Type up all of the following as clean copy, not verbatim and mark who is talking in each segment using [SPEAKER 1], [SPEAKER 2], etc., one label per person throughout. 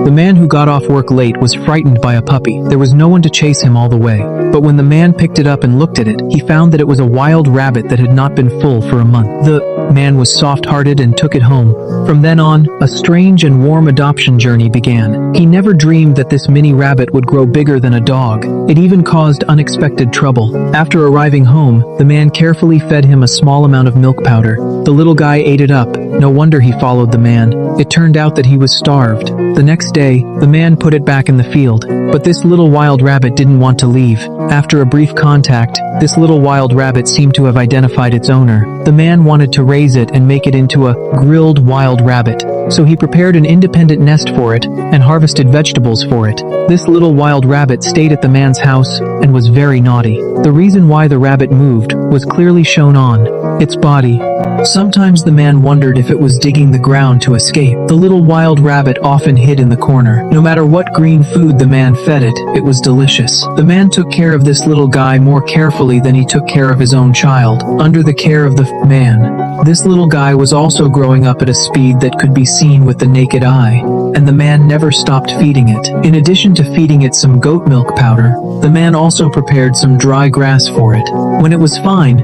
[SPEAKER 1] The man who got off work late was frightened by a puppy. There was no one to chase him all the way. But when the man picked it up and looked at it, he found that it was a wild rabbit that had not been full for a month. The man was soft-hearted and took it home. From then on, a strange and warm adoption journey began. He never dreamed that this mini rabbit would grow bigger than a dog. It even caused unexpected trouble. After arriving home, the man carefully fed him a small amount of milk powder. The little guy ate it up. No wonder he followed the man. It turned out that he was starved. The next day, the man put it back in the field. But this little wild rabbit didn't want to leave. After a brief contact, this little wild rabbit seemed to have identified its owner. The man wanted to raise it and make it into a grilled wild rabbit. So he prepared an independent nest for it and harvested vegetables for it. This little wild rabbit stayed at the man's house and was very naughty. The reason why the rabbit moved was clearly shown on its body. Sometimes the man wondered if it was digging the ground to escape. The little wild rabbit often hid in the corner. No matter what green food the man fed it, it was delicious. The man took care of this little guy more carefully than he took care of his own child. Under the care of the man, this little guy was also growing up at a speed that could be seen with the naked eye, and the man never stopped feeding it. In addition to feeding it some goat milk powder, the man also prepared some dry grass for it. When it was fine,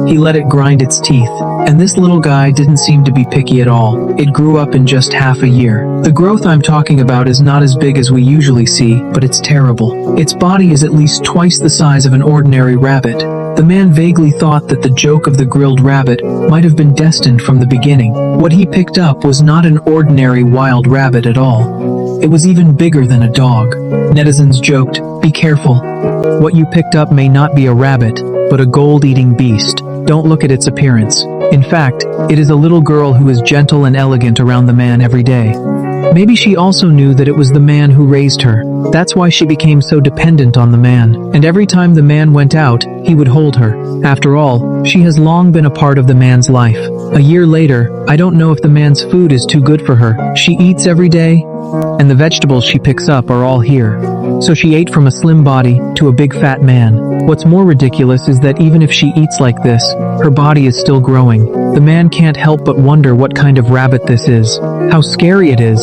[SPEAKER 1] he let it grind its teeth. And this little guy didn't seem to be picky at all. It grew up in just half a year. The growth I'm talking about is not as big as we usually see, but it's terrible. Its body is at least twice the size of an ordinary rabbit. The man vaguely thought that the joke of the grilled rabbit might have been destined from the beginning. What he picked up was not an ordinary wild rabbit at all. It was even bigger than a dog. Netizens joked, "Be careful. What you picked up may not be a rabbit, but a gold-eating beast. Don't look at its appearance. In fact, it is a little girl who is gentle and elegant around the man every day." Maybe she also knew that it was the man who raised her. That's why she became so dependent on the man. And every time the man went out, he would hold her. After all, she has long been a part of the man's life. A year later, I don't know if the man's food is too good for her. She eats every day, and the vegetables she picks up are all here. So she ate from a slim body to a big fat man. What's more ridiculous is that even if she eats like this, her body is still growing. The man can't help but wonder what kind of rabbit this is. How scary it is.